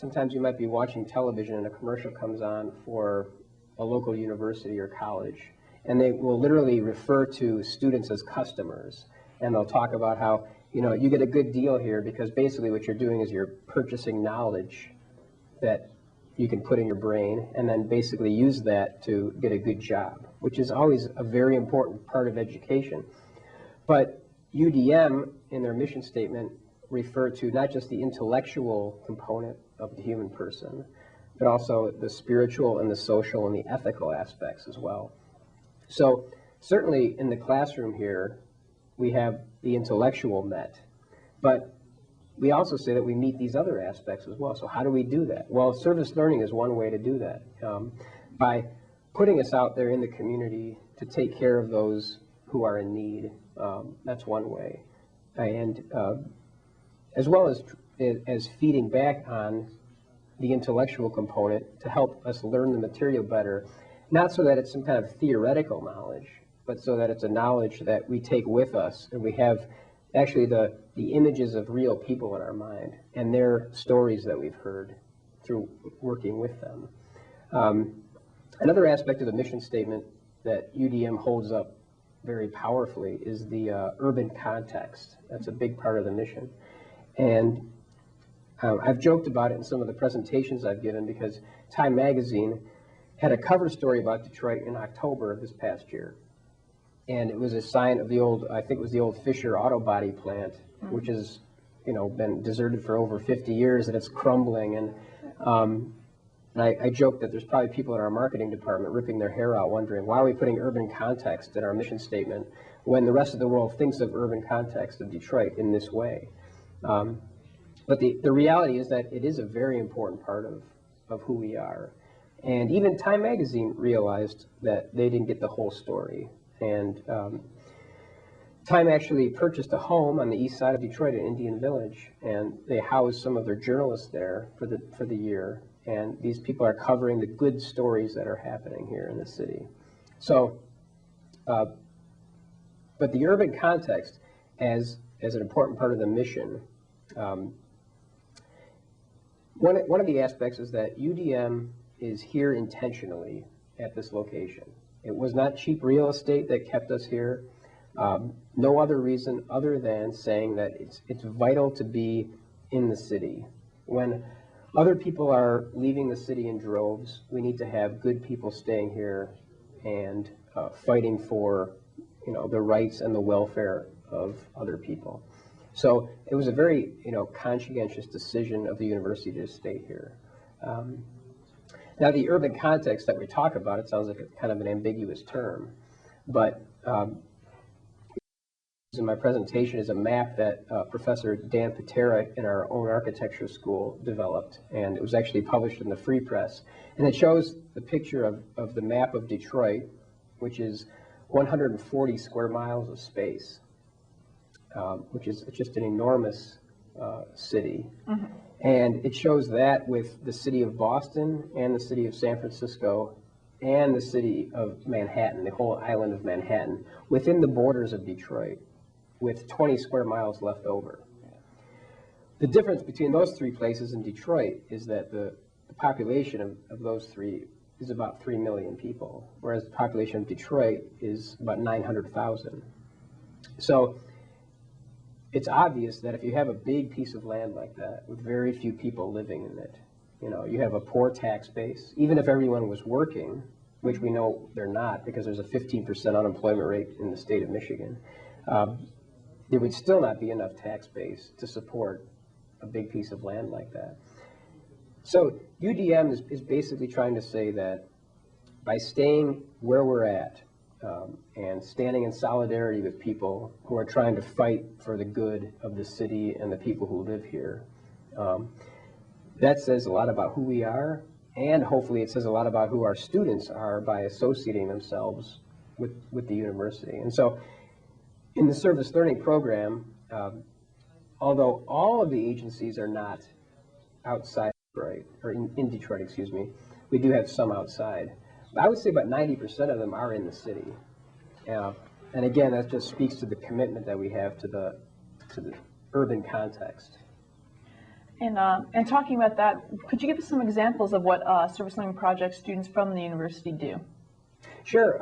sometimes you might be watching television and a commercial comes on for a local university or college, and they will literally refer to students as customers, and they'll talk about how, you know, you get a good deal here because basically what you're doing is you're purchasing knowledge that you can put in your brain and then basically use that to get a good job, which is always a very important part of education. But UDM, in their mission statement, refer to not just the intellectual component of the human person, but also the spiritual and the social and the ethical aspects as well. So certainly in the classroom here, we have the intellectual met, but we also say that we meet these other aspects as well. So how do we do that? Well, service learning is one way to do that, by putting us out there in the community to take care of those who are in need. That's one way. And as well as feeding back on the intellectual component to help us learn the material better, not so that it's some kind of theoretical knowledge, but so that it's a knowledge that we take with us, and we have actually the images of real people in our mind and their stories that we've heard through working with them. Another aspect of the mission statement that UDM holds up very powerfully is the urban context. That's a big part of the mission. And I've joked about it in some of the presentations I've given because Time Magazine had a cover story about Detroit in October of this past year. And it was a sign of the old, I think it was the old Fisher auto body plant, which has, you know, been deserted for over 50 years, and it's crumbling. And I joke that there's probably people in our marketing department ripping their hair out wondering, why are we putting urban context in our mission statement when the rest of the world thinks of urban context of Detroit in this way? But the reality is that it is a very important part of who we are. And even Time Magazine realized that they didn't get the whole story. And Time actually purchased a home on the east side of Detroit in Indian Village, and they housed some of their journalists there for the year. And these people are covering the good stories that are happening here in the city. So, but the urban context as an important part of the mission, one of the aspects is that UDM is here intentionally at this location. It was not cheap real estate that kept us here. No other reason other than saying that it's vital to be in the city. When other people are leaving the city in droves, we need to have good people staying here and fighting for, you know, the rights and the welfare of other people. So it was a very, you know, conscientious decision of the university to stay here. Now, the urban context that we talk about, it sounds like a kind of an ambiguous term, but in my presentation is a map that Professor Dan Patera in our own architecture school developed, and it was actually published in the Free Press. And it shows the picture of the map of Detroit, which is 140 square miles of space, which is just an enormous city. Mm-hmm. And it shows that with the city of Boston and the city of San Francisco and the city of Manhattan, the whole island of Manhattan, within the borders of Detroit, with 20 square miles left over. The difference between those three places in Detroit is that the population of those three is about 3 million people, whereas the population of Detroit is about 900,000. So it's obvious that if you have a big piece of land like that with very few people living in it, you know, you have a poor tax base. Even if everyone was working, which we know they're not because there's a 15% unemployment rate in the state of Michigan, there would still not be enough tax base to support a big piece of land like that. So UDM is basically trying to say that by staying where we're at and standing in solidarity with people who are trying to fight for the good of the city and the people who live here, that says a lot about who we are, and hopefully it says a lot about who our students are by associating themselves with the university. And so in the service learning program, although all of the agencies are not outside Detroit, or in Detroit, excuse me, we do have some outside. But I would say about 90% of them are in the city. And again, that just speaks to the commitment that we have to the urban context. And talking about that, could you give us some examples of what service learning projects students from the university do? Sure.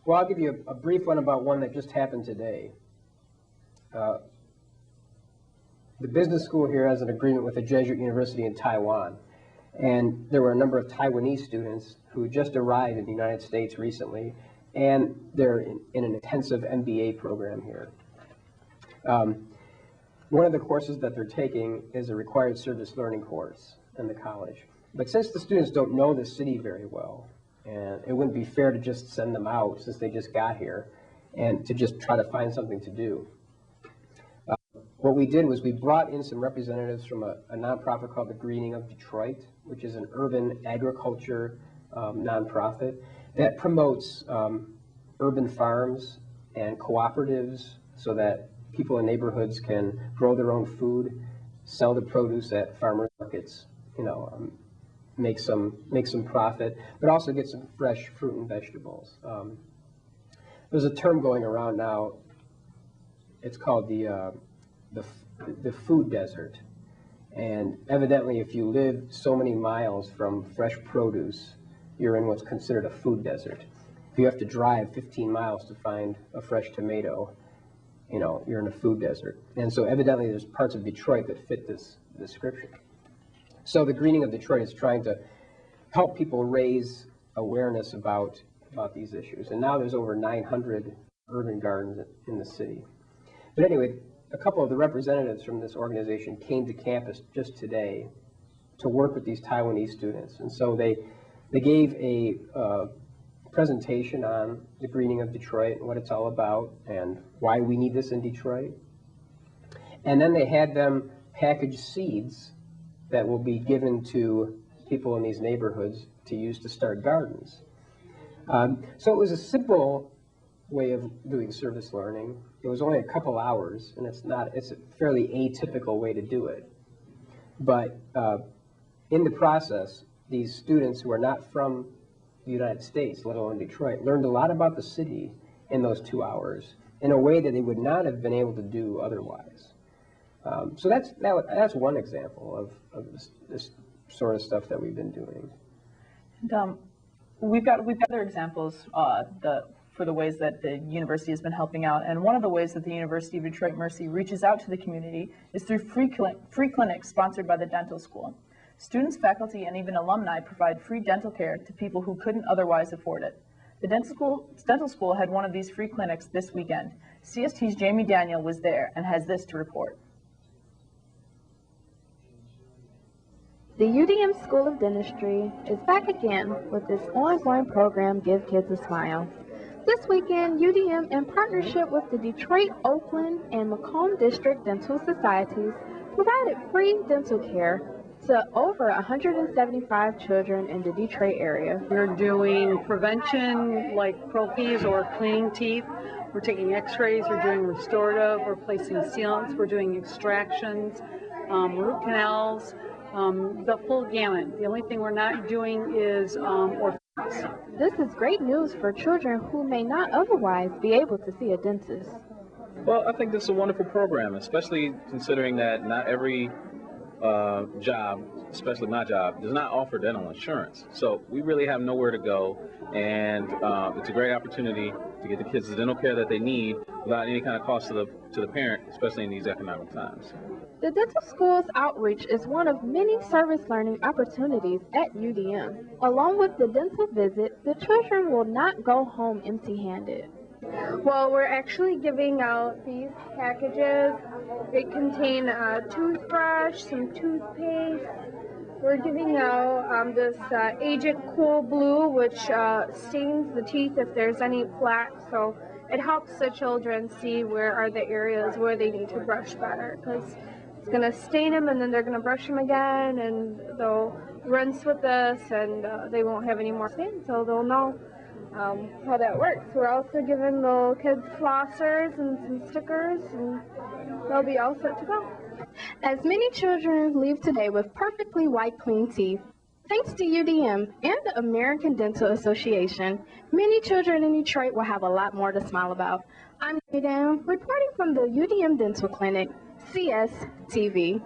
Well, I'll give you a brief one about one that just happened today. The business school here has an agreement with a Jesuit university in Taiwan, and there were a number of Taiwanese students who just arrived in the United States recently, and they're in an intensive MBA program here. One of the courses that they're taking is a required service learning course in the college. But since the students don't know the city very well, and it wouldn't be fair to just send them out since they just got here and to just try to find something to do. What we did was we brought in some representatives from a nonprofit called the Greening of Detroit, which is an urban agriculture nonprofit that promotes urban farms and cooperatives so that people in neighborhoods can grow their own food, sell the produce at farmers markets, make some profit, but also get some fresh fruit and vegetables. There's a term going around now. It's called the food desert, and evidently, if you live so many miles from fresh produce, you're in what's considered a food desert. If you have to drive 15 miles to find a fresh tomato, you're in a food desert. And so evidently there's parts of Detroit that fit this description. So the Greening of Detroit is trying to help people raise awareness about these issues. And now there's over 900 urban gardens in the city. But anyway, a couple of the representatives from this organization came to campus just today to work with these Taiwanese students. And so they gave a presentation on the Greening of Detroit and what it's all about and why we need this in Detroit. And then they had them package seeds that will be given to people in these neighborhoods to use to start gardens. So it was a simple way of doing service learning. It was only a couple hours, and it's a fairly atypical way to do it. But in the process, these students who are not from the United States, let alone Detroit, learned a lot about the city in those 2 hours in a way that they would not have been able to do otherwise. So that's one example of this sort of stuff that we've been doing. And we've got other examples for the ways that the university has been helping out. And one of the ways that the University of Detroit Mercy reaches out to the community is through free clinics sponsored by the dental school. Students, faculty, and even alumni provide free dental care to people who couldn't otherwise afford it. The dental school had one of these free clinics this weekend. CST's Jamie Daniel was there and has this to report. The UDM School of Dentistry is back again with its ongoing program, Give Kids a Smile. This weekend, UDM, in partnership with the Detroit, Oakland, and Macomb District Dental Societies, provided free dental care to over 175 children in the Detroit area. We're doing prevention like prophies or cleaning teeth. We're taking x-rays, we're doing restorative, we're placing sealants, we're doing extractions, root canals, the full gamut. The only thing we're not doing is orthodontics. This is great news for children who may not otherwise be able to see a dentist. Well, I think this is a wonderful program, especially considering that not every job, especially my job, does not offer dental insurance. So we really have nowhere to go, and it's a great opportunity to get the kids the dental care that they need without any kind of cost to the parent, especially in these economic times. The dental school's outreach is one of many service learning opportunities at UDM. Along with the dental visit, the children will not go home empty-handed. Well, we're actually giving out these packages. They contain a toothbrush, some toothpaste. We're giving out this Agent Cool Blue, which stains the teeth if there's any plaque. So it helps the children see where are the areas where they need to brush better, because it's going to stain them and then they're going to brush them again, and they'll rinse with this and they won't have any more stain, so they'll know how that works. We're also giving the kids flossers and some stickers, and they'll be all set to go. As many children leave today with perfectly white, clean teeth, thanks to UDM and the American Dental Association, many children in Detroit will have a lot more to smile about. I'm David Nantais, reporting from the UDM Dental Clinic, CSTV.